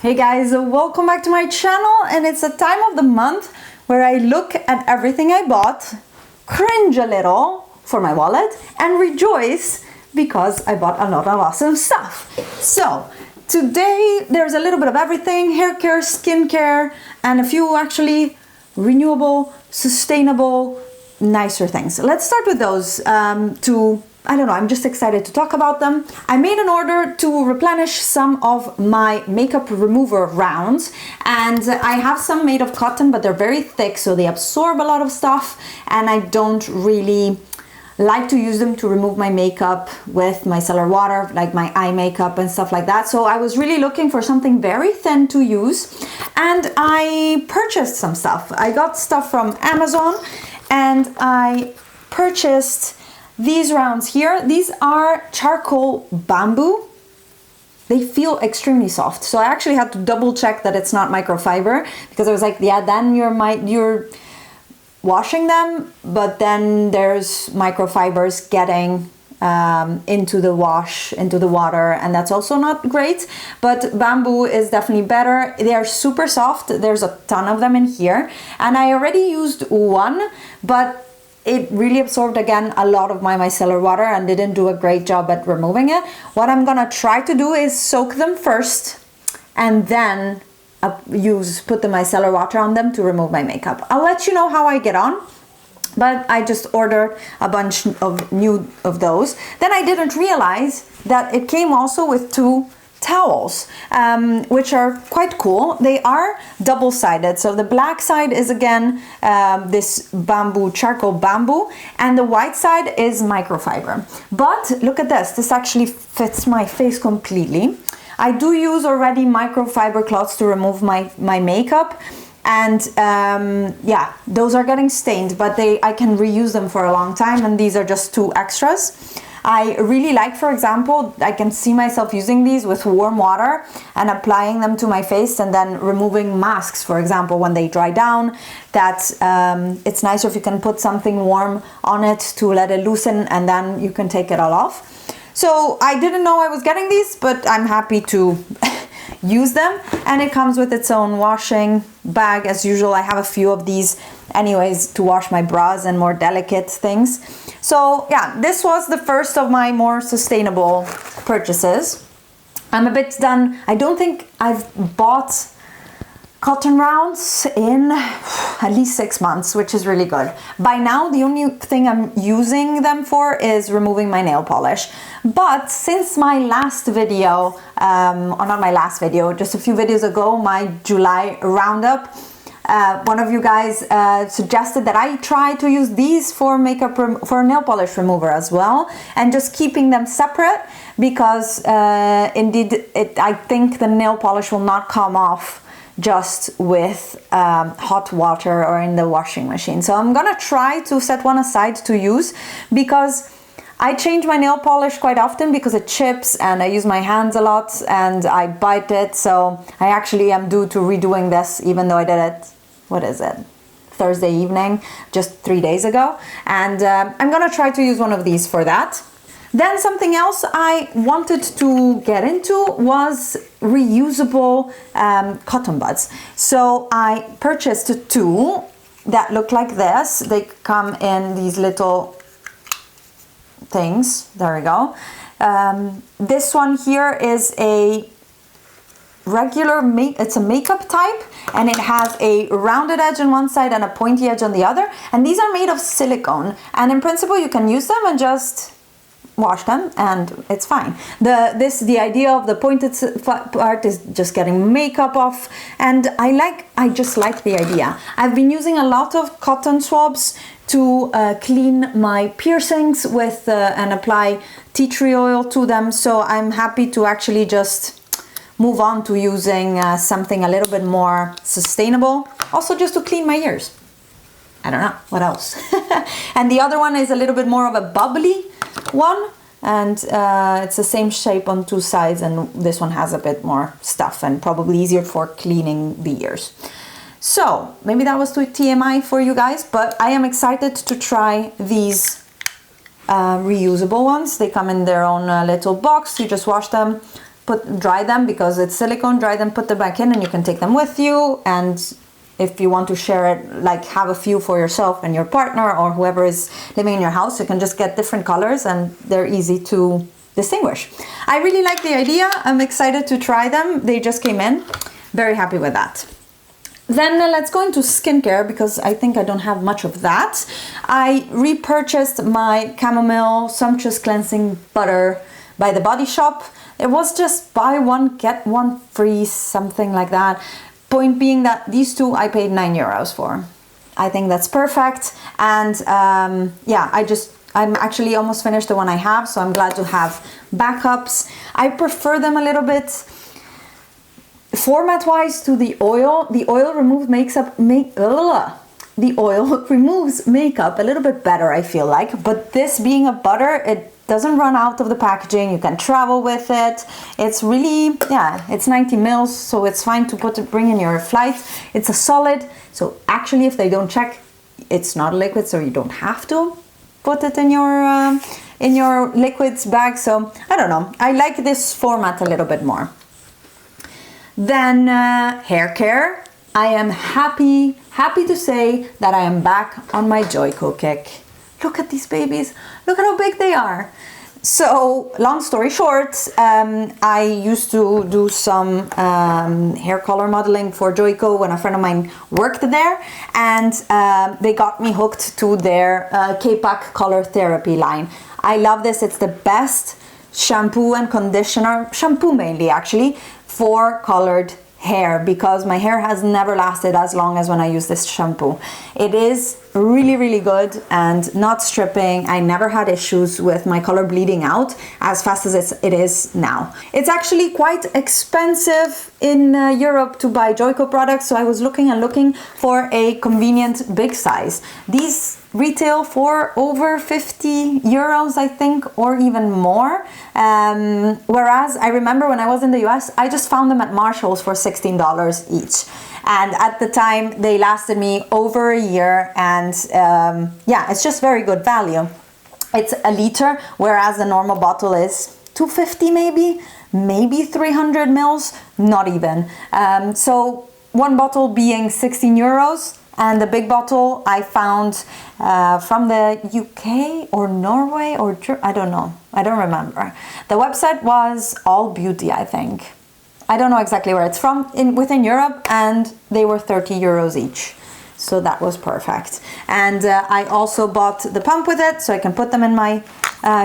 Hey guys, welcome back to my channel, and it's a time of the month where I look at everything I bought, cringe a little for my wallet, and rejoice because I bought a lot of awesome stuff. So today there's a little bit of everything: hair care, skincare, and a few actually renewable, sustainable, nicer things. Let's start with those I don't know, I'm just excited to talk about them. I made an order to replenish some of my makeup remover rounds, and I have some made of cotton, but they're very thick, so they absorb a lot of stuff, and I don't really like to use them to remove my makeup with micellar water, like my eye makeup and stuff like that. So I was really looking for something very thin to use, and I purchased some stuff. I got stuff from Amazon, and I purchased these rounds here. These are charcoal bamboo. They feel extremely soft. So I actually had to double check that it's not microfiber, because I was like, yeah, then you're washing them, but then there's microfibers getting into the water, and that's also not great. But bamboo is definitely better. They are super soft. There's a ton of them in here, and I already used one, but it really absorbed again a lot of my micellar water and didn't do a great job at removing it. What I'm gonna try to do is soak them first and then put the micellar water on them to remove my makeup. I'll let you know how I get on, but I just ordered a bunch of new of those. Then I didn't realize that it came also with two towels, which are quite cool. They are double-sided, so the black side is again this bamboo, charcoal bamboo, and the white side is microfiber. But look at this actually fits my face completely. I do use already microfiber cloths to remove my makeup, and yeah, those are getting stained, but I can reuse them for a long time, and these are just two extras. I really like, for example, I can see myself using these with warm water and applying them to my face, and then removing masks, for example, when they dry down. That it's nicer if you can put something warm on it to let it loosen, and then you can take it all off. So I didn't know I was getting these, but I'm happy to use them, and it comes with its own washing bag as usual. I have a few of these anyways to wash my bras and more delicate things. So yeah, this was the first of my more sustainable purchases. I'm a bit done. I don't think I've bought cotton rounds in at least 6 months, which is really good. By now, the only thing I'm using them for is removing my nail polish. But since my last video, or not my last video, just a few videos ago, my July roundup, one of you guys suggested that I try to use these for for nail polish remover as well, and just keeping them separate, because indeed I think the nail polish will not come off just with hot water or in the washing machine. So I'm gonna try to set one aside to use, because I change my nail polish quite often because it chips, and I use my hands a lot and I bite it. So I actually am due to redoing this, even though I did it, what is it, Thursday evening, just 3 days ago. And I'm gonna try to use one of these for that. Then something else I wanted to get into was reusable cotton buds. So I purchased two that look like this. They come in these little things. There we go. This one here is a regular it's a makeup type, and it has a rounded edge on one side and a pointy edge on the other, and these are made of silicone, and in principle you can use them and just wash them and it's fine. The idea of the pointed part is just getting makeup off, and I just like the idea. I've been using a lot of cotton swabs to clean my piercings with and apply tea tree oil to them, so I'm happy to actually just move on to using something a little bit more sustainable, also just to clean my ears. I don't know, what else? And the other one is a little bit more of a bubbly one, and it's the same shape on two sides, and this one has a bit more stuff and probably easier for cleaning the ears. So maybe that was too TMI for you guys, but I am excited to try these reusable ones. They come in their own little box. You just wash them, dry them because it's silicone, dry them, put them back in, and you can take them with you. And if you want to share it, like have a few for yourself and your partner or whoever is living in your house, you can just get different colors and they're easy to distinguish. I really like the idea. I'm excited to try them. They just came in. Very happy with that. Then let's go into skincare because I think I don't have much of that. I repurchased my chamomile sumptuous cleansing butter by the Body Shop. It was just buy one, get one free, something like that. Point being that these two I paid €9 for. I think that's perfect. And yeah, I'm actually almost finished the one I have, so I'm glad to have backups. I prefer them a little bit format-wise to the oil. The oil removes makeup a little bit better, I feel like. But this being a butter, it doesn't run out of the packaging. You can travel with it. It's really, yeah, it's 90 mils, so it's fine to bring in your flight. It's a solid, so actually if they don't check, it's not a liquid, so you don't have to put it in your liquids bag. So I don't know, I like this format a little bit more. Then hair care. I am happy to say that I am back on my Joico kick. Look at these babies. Look at how big they are. So, long story short, I used to do some hair color modeling for Joico when a friend of mine worked there, and they got me hooked to their K-Pack color therapy line. I love this. It's the best shampoo and conditioner, shampoo mainly actually, for colored hair, because my hair has never lasted as long as when I use this shampoo. It is really, really good and not stripping. I never had issues with my color bleeding out as fast as it is now. It's actually quite expensive in Europe to buy Joico products, so I was looking for a convenient big size. These retail for over €50, I think, or even more. Whereas I remember when I was in the US, I just found them at Marshall's for $16 each. And at the time, they lasted me over a year, and yeah, it's just very good value. It's a liter, whereas the normal bottle is 250 maybe 300 mils, not even. So one bottle being €16, and the big bottle I found from the UK or Norway or I don't know. I don't remember. The website was All Beauty, I think. I don't know exactly where it's from within Europe, and they were €30 each. So that was perfect. And I also bought the pump with it, so I can put them in my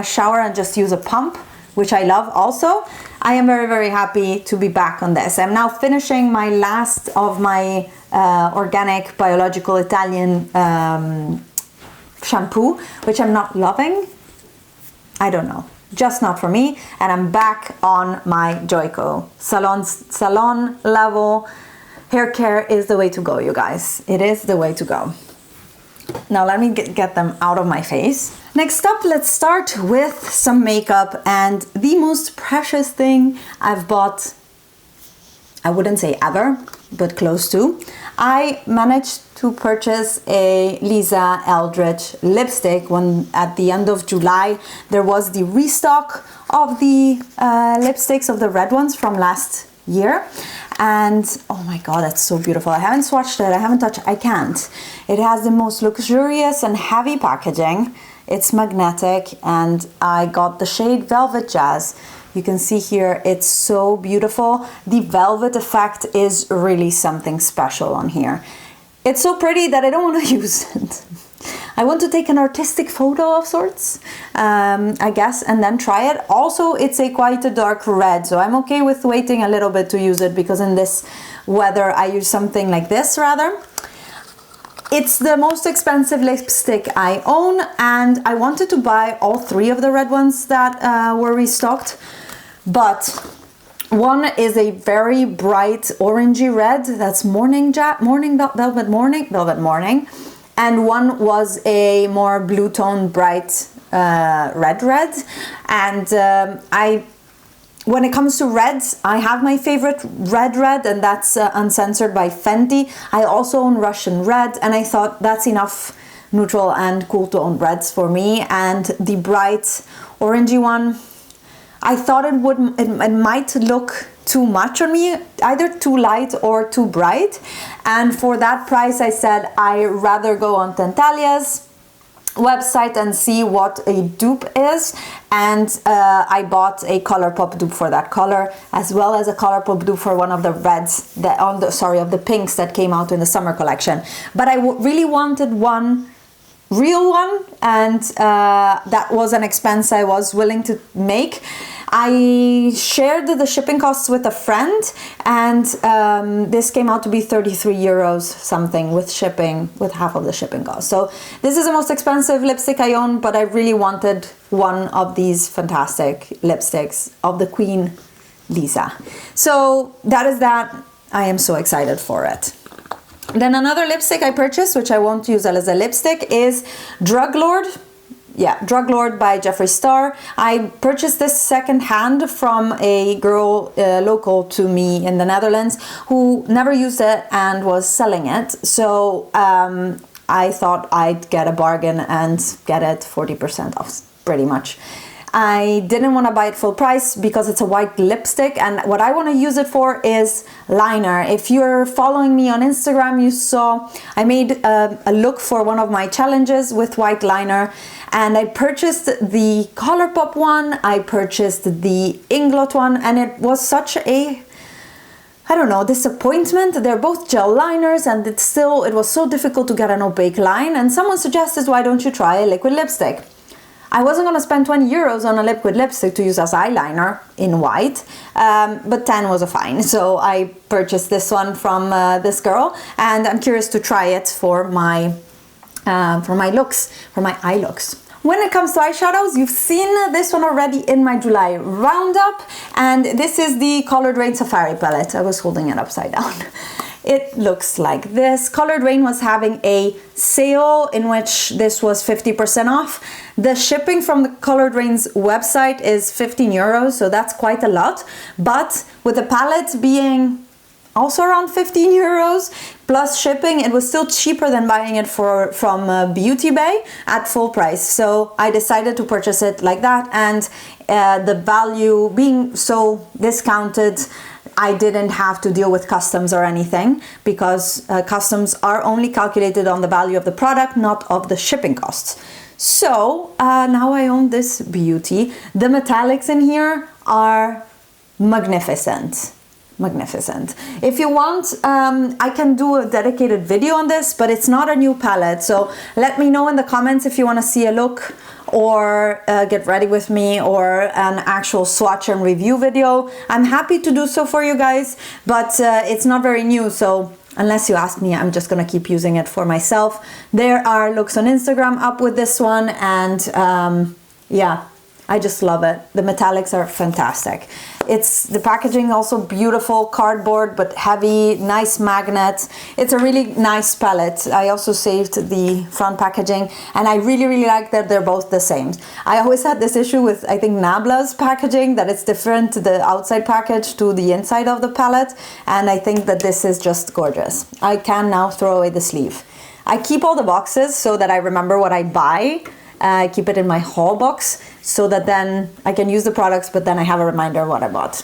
shower and just use a pump, which I love also. I am very, very happy to be back on this. I'm now finishing my last of my organic biological Italian shampoo, which I'm not loving. I don't know, just not for me. And I'm back on my Joico. Salon level hair care is the way to go, you guys. It is the way to go. Now let me get them out of my face. Next up, let's start with some makeup, and the most precious thing I've bought, I wouldn't say ever, but close to. I managed to purchase a Lisa Eldridge lipstick when at the end of July there was the restock of the lipsticks, of the red ones from last year. And oh my god, it's so beautiful. I haven't swatched it, I haven't touched it, I can't. It has the most luxurious and heavy packaging. It's magnetic, and I got the shade Velvet Jazz. You can see here, it's so beautiful. The velvet effect is really something special on here. It's so pretty that I don't want to use it. I want to take an artistic photo of sorts, I guess, and then try it. Also, it's quite a dark red, so I'm okay with waiting a little bit to use it, because in this weather I use something like this rather. It's the most expensive lipstick I own, and I wanted to buy all three of the red ones that were restocked, but one is a very bright orangey red, that's Velvet Morning, and one was a more blue tone bright red. And when it comes to reds, I have my favorite red, and that's Uncensored by Fenty. I also own Russian red, and I thought that's enough neutral and cool tone reds for me. And the bright orangey one, I thought it might look too much on me, either too light or too bright. And for that price, I said I rather go on Tantalia's website and see what a dupe is. And I bought a ColourPop dupe for that color, as well as a ColourPop dupe for one of the reds that of the pinks that came out in the summer collection. But I really wanted one real one, and that was an expense I was willing to make. I shared the shipping costs with a friend, and this came out to be 33 euros something with shipping, with half of the shipping cost. So this is the most expensive lipstick I own, but I really wanted one of these fantastic lipsticks of the Queen Lisa. So that is that. I am so excited for it. Then another lipstick I purchased, which I won't use as a lipstick, is Drug Lord. Yeah, Drug Lord by Jeffree Star. I purchased this secondhand from a girl local to me in the Netherlands who never used it and was selling it. So I thought I'd get a bargain and get it 40% off, pretty much. I didn't want to buy it full price because it's a white lipstick, and what I want to use it for is liner. If you're following me on Instagram, you saw I made a look for one of my challenges with white liner, and I purchased the ColourPop one, I purchased the Inglot one, and it was such a, I don't know, disappointment. They're both gel liners, and it was so difficult to get an opaque line, and someone suggested, why don't you try a liquid lipstick? I wasn't going to spend 20 euros on a liquid lipstick to use as eyeliner in white, but 10 was a fine. So I purchased this one from this girl, and I'm curious to try it for my looks, for my eye looks. When it comes to eyeshadows, you've seen this one already in my July roundup, and this is the Colored Rain Safari palette. I was holding it upside down. It looks like this. Colored Rain was having a sale in which this was 50% off. The shipping from the Colored Rain's website is 15 euros, so that's quite a lot. But with the palette being also around 15 euros plus shipping, it was still cheaper than buying it from Beauty Bay at full price. So I decided to purchase it like that, and the value being so discounted, I didn't have to deal with customs or anything, because customs are only calculated on the value of the product, not of the shipping costs. So now I own this beauty. The metallics in here are magnificent. Magnificent. If you want, I can do a dedicated video on this, but it's not a new palette. So let me know in the comments if you want to see a look, or get ready with me, or an actual swatch and review video. I'm happy to do so for you guys, but it's not very new, so unless you ask me, I'm just gonna keep using it for myself. There are looks on Instagram up with this one, and yeah, I just love it. The metallics are fantastic. It's the packaging also beautiful, cardboard but heavy, nice magnet. It's a really nice palette. I also saved the front packaging, and I really like that they're both the same. I always had this issue with, I think, Nabla's packaging, that it's different, the outside package to the inside of the palette, and I think that this is just gorgeous. I can now throw away the sleeve. I keep all the boxes so that I remember what I buy. I keep it in my haul box so that then I can use the products, but then I have a reminder of what I bought.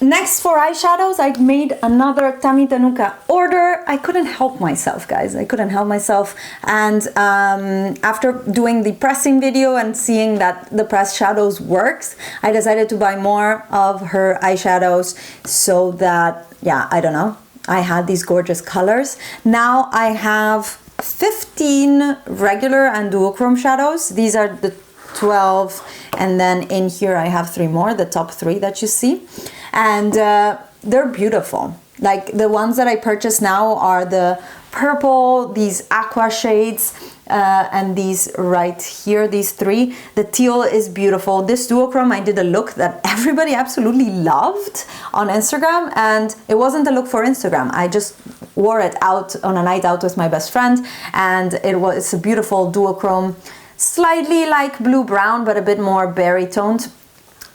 Next, for eyeshadows, I made another Tammy Tenuka order. I couldn't help myself, guys. I couldn't help myself. And after doing the pressing video and seeing that the pressed shadows works, I decided to buy more of her eyeshadows so that, yeah, I don't know, I had these gorgeous colors. Now I have 15 regular and duochrome shadows. These are the 12, and then in here I have 3 more, the top 3 that you see, and they're beautiful. Like the ones that I purchased now are the purple, these aqua shades, and these right here, these 3. The teal is beautiful. This duochrome, I did a look that everybody absolutely loved on Instagram, and it wasn't a look for Instagram. I just wore it out on a night out with my best friend, and it's a beautiful duochrome, slightly like blue-brown, but a bit more berry toned.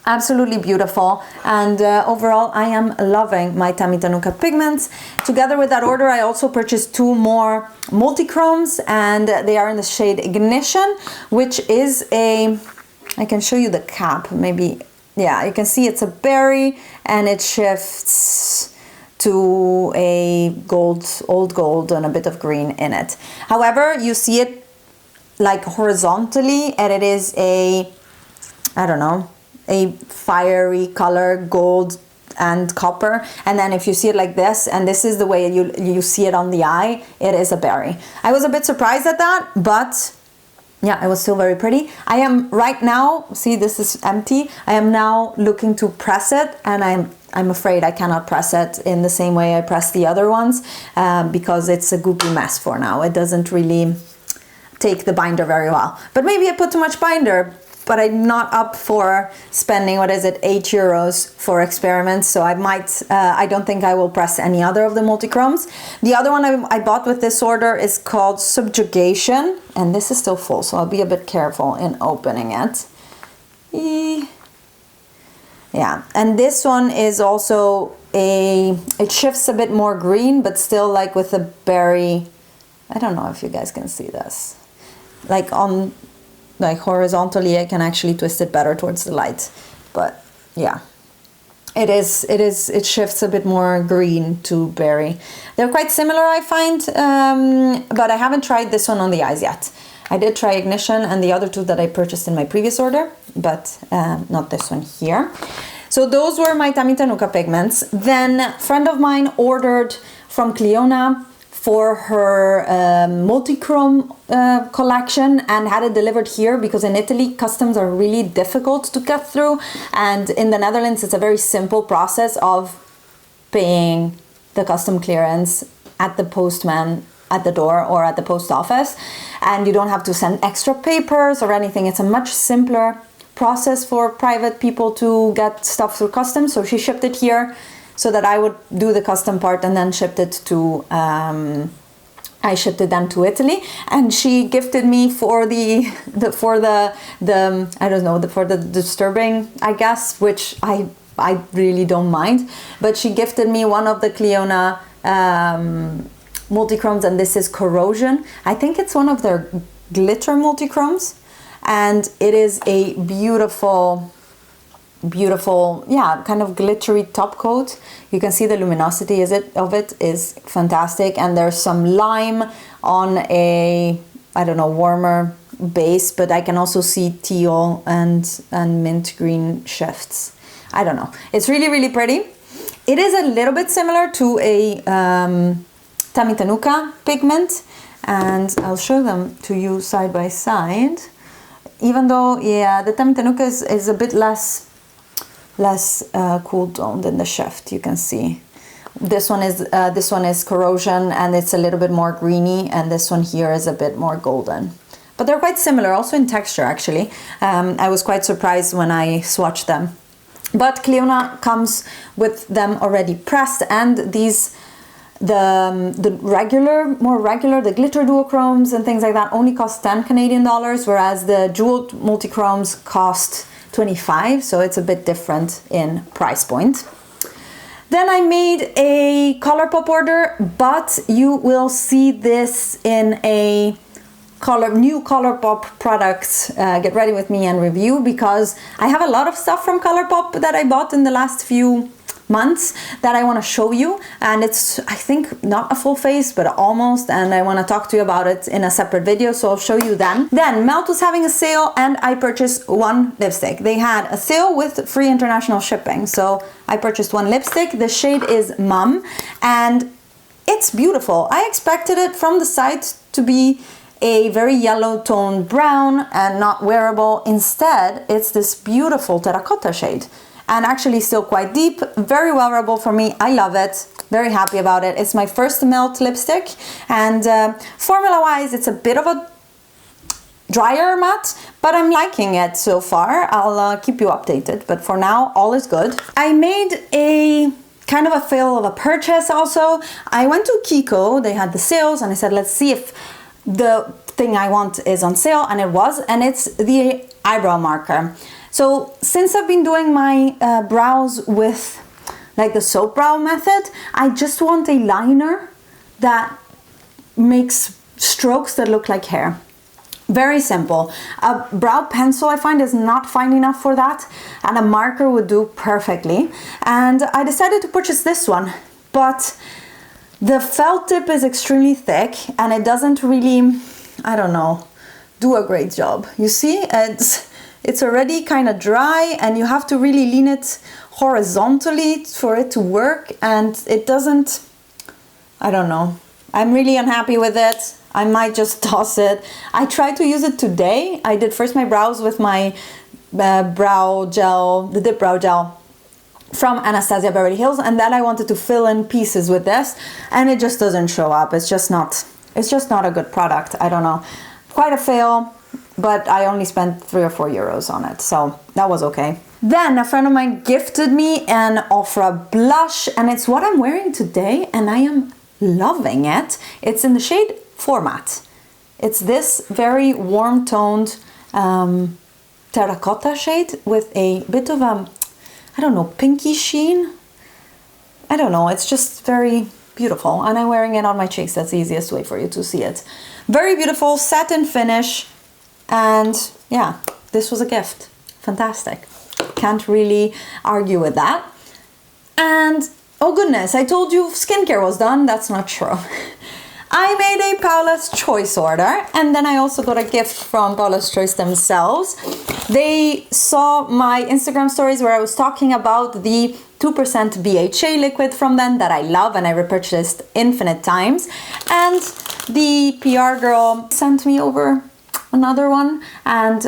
Absolutely beautiful, and overall I am loving my Tammy Tenuka pigments. Together with that order, I also purchased 2 more multi-chromes, and they are in the shade Ignition, which is a I can show you the cap, maybe. Yeah, you can see it's a berry and it shifts to a old gold and a bit of green in it. However, you see it like horizontally, and it is a, I don't know, a fiery color, gold and copper. And then if you see it like this, and this is the way you see it on the eye, it is a berry. I was a bit surprised at that, but yeah, it was still very pretty. I am right now, see, this is empty. I am now looking to press it, and I'm afraid I cannot press it in the same way I pressed the other ones, because it's a goopy mess for now. It doesn't really take the binder very well. But maybe I put too much binder, but I'm not up for spending, what is it, €8 for experiments. So I might, I don't think I will press any other of the multi-chromes. The other one I bought with this order is called Subjugation, and this is still full, so I'll be a bit careful in opening it. Yeah, and this one is also it shifts a bit more green, but still like with a berry. I don't know if you guys can see this. Like horizontally, I can actually twist it better towards the light, but yeah, it shifts a bit more green to berry. They're quite similar, I find, but I haven't tried this one on the eyes yet. I did try Ignition and the other two that I purchased in my previous order, but not this one here. So those were my Tammy Tenuka pigments. Then a friend of mine ordered from Cliona for her multi-chrome collection and had it delivered here, because in Italy customs are really difficult to get through, and in the Netherlands it's a very simple process of paying the custom clearance at the postman at the door or at the post office, and you don't have to send extra papers or anything. It's a much simpler process for private people to get stuff through customs. So she shipped it here so that I would do the custom part, and then shipped it to I shipped it then to Italy, and she gifted me for the I don't know, for the disturbing, I guess, which I really don't mind, but she gifted me one of the Cliona multi-chromes, and this is Corrosion. I think it's one of their glitter multi-chromes, and it is a beautiful, yeah, kind of glittery top coat. You can see the luminosity of it is fantastic, and there's some lime on a, I don't know, warmer base, but I can also see teal and mint green shifts. I don't know, it's really, really pretty. It is a little bit similar to a Tammy Tenuka pigment, and I'll show them to you side by side, even though, yeah, the Tammy Tenuka is a bit less cool toned in the shift. You can see this one is Corrosion, and it's a little bit more greeny, and this one here is a bit more golden, but they're quite similar also in texture, actually. I was quite surprised when I swatched them, but Cliona comes with them already pressed, and these the more regular the glitter duochromes and things like that only cost 10 Canadian dollars, whereas the jeweled multi-chromes cost 25, so it's a bit different in price point. Then I made a ColourPop order, but you will see this in a new ColourPop products Get Ready With Me and review, because I have a lot of stuff from ColourPop that I bought in the last few months that I want to show you, and it's, I think, not a full face, but almost, and I want to talk to you about it in a separate video, so I'll show you then. Then Melt was having a sale, and I purchased one lipstick. They had a sale with free international shipping, so I purchased one lipstick. The shade is Mum, and it's beautiful. I expected it from the site to be a very yellow toned brown and not wearable. Instead, it's this beautiful terracotta shade, and actually still quite deep, very wearable for me. I love it, very happy about it. It's my first Melt lipstick, and formula wise it's a bit of a drier matte, but I'm liking it so far. I'll keep you updated, but for now all is good. I made a kind of a fail of a purchase also. I went to Kiko, they had the sales, and I said, let's see if the thing I want is on sale, and it was, and it's the eyebrow marker. So since I've been doing my brows with like the soap brow method, I just want a liner that makes strokes that look like hair. Very simple. A brow pencil I find is not fine enough for that, and a marker would do perfectly. And I decided to purchase this one, but the felt tip is extremely thick and it doesn't really, I don't know, do a great job. You see, it's already kind of dry and you have to really lean it horizontally for it to work, and it doesn't, I don't know. I'm really unhappy with it. I might just toss it. I tried to use it today. I did first my brows with my brow gel, the dip brow gel from Anastasia Beverly Hills, and then I wanted to fill in pieces with this, and it just doesn't show up. It's just not a good product. I don't know. Quite a fail, but I only spent 3 or 4 euros on it, so that was okay. Then a friend of mine gifted me an Ofra blush, and it's what I'm wearing today, and I am loving it. It's in the shade Format. It's this very warm toned terracotta shade with a bit of a, I don't know, pinky sheen. I don't know, it's just very beautiful, and I'm wearing it on my cheeks. That's the easiest way for you to see it. Very beautiful satin finish, and yeah, this was a gift. Fantastic. Can't really argue with that. And oh goodness, I told you skincare was done. That's not true. I made a Paula's Choice order, and then I also got a gift from Paula's Choice themselves. They saw my Instagram stories where I was talking about the 2% BHA liquid from them that I love and I repurchased infinite times. And the PR girl sent me over another one, and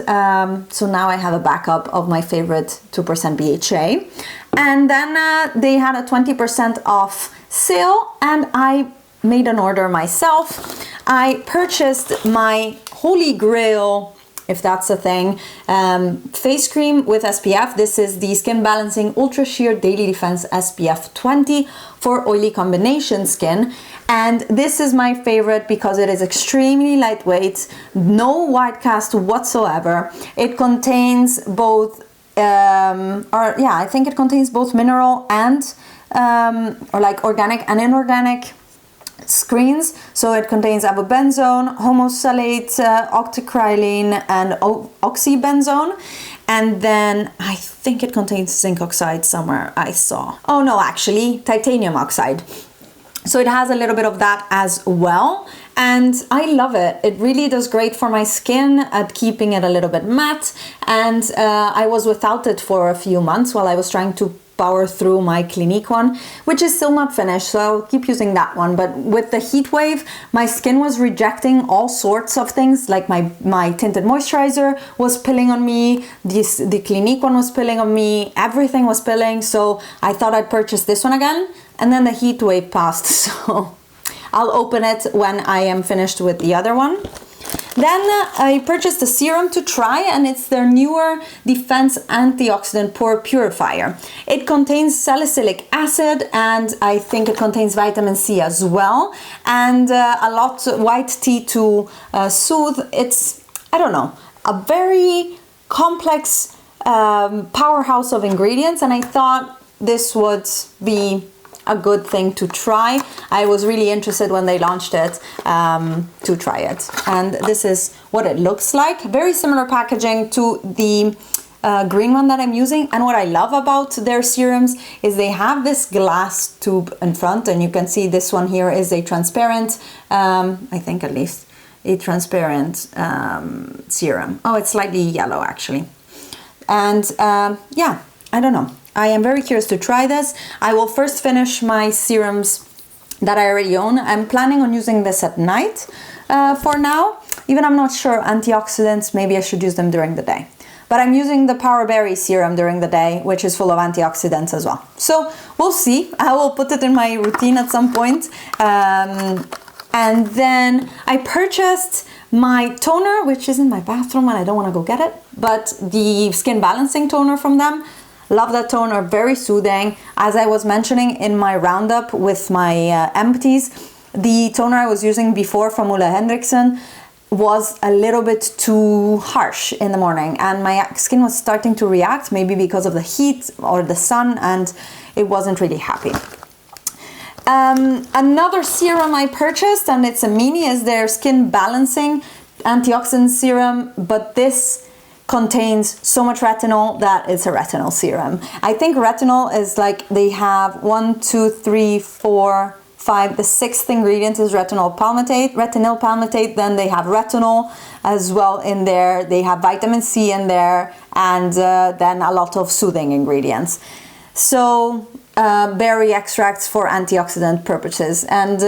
so now I have a backup of my favorite 2% BHA. And then they had a 20% off sale, and I made an order myself. I purchased my holy grail, if that's a thing, face cream with SPF. This is the Skin Balancing Ultra Sheer Daily Defense SPF 20 for oily combination skin. And this is my favorite because it is extremely lightweight, no white cast whatsoever. It contains both, I think it contains both mineral and, or like organic and inorganic screens. So it contains avobenzone, homosalate, octocrylene, and oxybenzone. And then I think it contains zinc oxide somewhere I saw. Oh no, actually titanium oxide. So it has a little bit of that as well. And I love it. It really does great for my skin at keeping it a little bit matte. And I was without it for a few months while I was trying to power through my Clinique one, which is still not finished, so I'll keep using that one. But with the heat wave, my skin was rejecting all sorts of things, like my tinted moisturizer was pilling on me, the Clinique one was pilling on me, everything was pilling, so I thought I'd purchase this one again, and then the heat wave passed, so I'll open it when I am finished with the other one. Then I purchased a serum to try, and it's their newer Defense Antioxidant Pore Purifier. It contains salicylic acid, and I think it contains vitamin C as well, and a lot of white tea to soothe. It's, I don't know, a very complex powerhouse of ingredients, and I thought this would be a good thing to try. I was really interested when they launched it to try it, and this is what it looks like. Very similar packaging to the green one that I'm using, and what I love about their serums is they have this glass tube in front, and you can see this one here is a transparent, I think at least, a transparent serum. Oh, it's slightly yellow actually. And yeah, I don't know. I am very curious to try this. I will first finish my serums that I already own. I'm planning on using this at night for now. Even I'm not sure, antioxidants, maybe I should use them during the day. But I'm using the Power Berry serum during the day, which is full of antioxidants as well. So we'll see. I will put it in my routine at some point. And then I purchased my toner, which is in my bathroom and I don't want to go get it, but the Skin Balancing toner from them. Love that toner, very soothing. As I was mentioning in my roundup with my empties, the toner I was using before from Ulla Henriksen was a little bit too harsh in the morning, and my skin was starting to react, maybe because of the heat or the sun, and it wasn't really happy. Another serum I purchased, and it's a mini, is their Skin Balancing antioxidant serum, but this contains so much retinol that it's a retinol serum. I think retinol is like, they have 1, 2, 3, 4, 5, the 6th ingredient is retinol palmitate, then they have retinol as well in there, they have vitamin C in there, and then a lot of soothing ingredients. So berry extracts for antioxidant purposes, and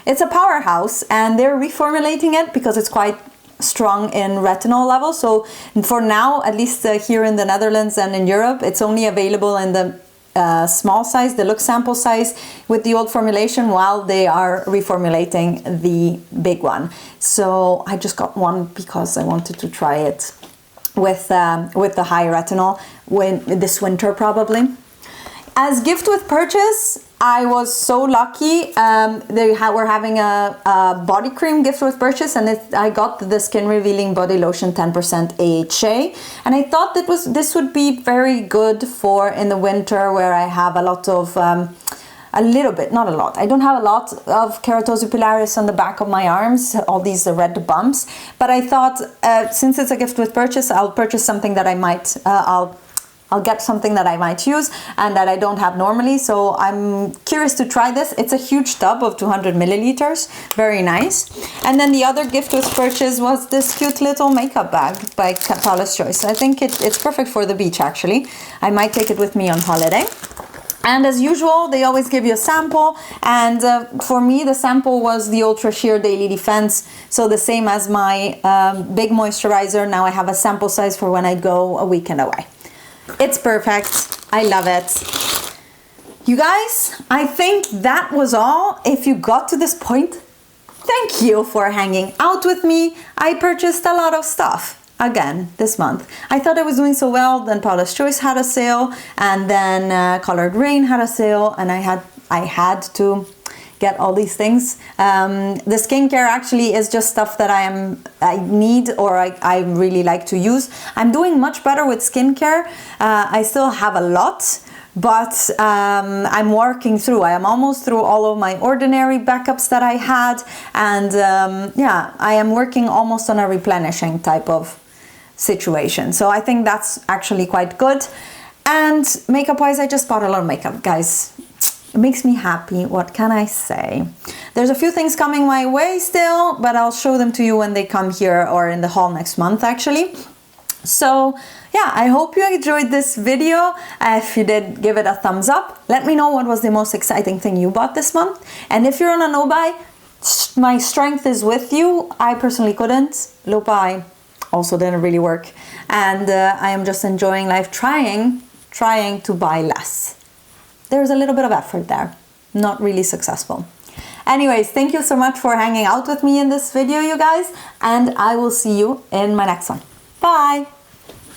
it's a powerhouse, and they're reformulating it because it's quite strong in retinol level. So for now, at least here in the Netherlands and in Europe, it's only available in the small size, deluxe sample size with the old formulation, while they are reformulating the big one. So I just got one because I wanted to try it with the high retinol this winter probably. As gift with purchase, I was so lucky. We're having a body cream gift with purchase, and I got the Skin Revealing Body Lotion 10% AHA, and I thought that this would be very good for in the winter, where I have a lot of a little bit, not a lot. I don't have a lot of keratosis pilaris on the back of my arms, all these red bumps. But I thought, since it's a gift with purchase, I'll purchase something that I might, I'll get something that I might use and that I don't have normally. So I'm curious to try this. It's a huge tub of 200 milliliters. Very nice. And then the other gift with purchase was this cute little makeup bag by Paula's Choice. I think it's perfect for the beach, actually. I might take it with me on holiday. And as usual, they always give you a sample, and for me the sample was the Ultra Sheer Daily Defense, so the same as my big moisturizer. Now I have a sample size for when I go a weekend away. It's perfect. I love it. You guys, I think that was all. If you got to this point, thank you for hanging out with me. I purchased a lot of stuff again this month. I thought I was doing so well, then Paula's Choice had a sale, and then Colored Rain had a sale, and I had to get all these things. The skincare actually is just stuff that I need, or I really like to use. I'm doing much better with skincare. I still have a lot, but I'm working through. I am almost through all of my ordinary backups that I had, and yeah, I am working almost on a replenishing type of situation. So I think that's actually quite good. And makeup wise, I just bought a lot of makeup, guys. It makes me happy. What can I say? There's a few things coming my way still, but I'll show them to you when they come here or in the haul next month, actually. So yeah, I hope you enjoyed this video. If you did, give it a thumbs up. Let me know what was the most exciting thing you bought this month. And if you're on a no-buy, my strength is with you. I personally couldn't. Low-buy also didn't really work. And I am just enjoying life, trying to buy less. There's a little bit of effort there, not really successful. Anyways, thank you so much for hanging out with me in this video, you guys, and I will see you in my next one. Bye!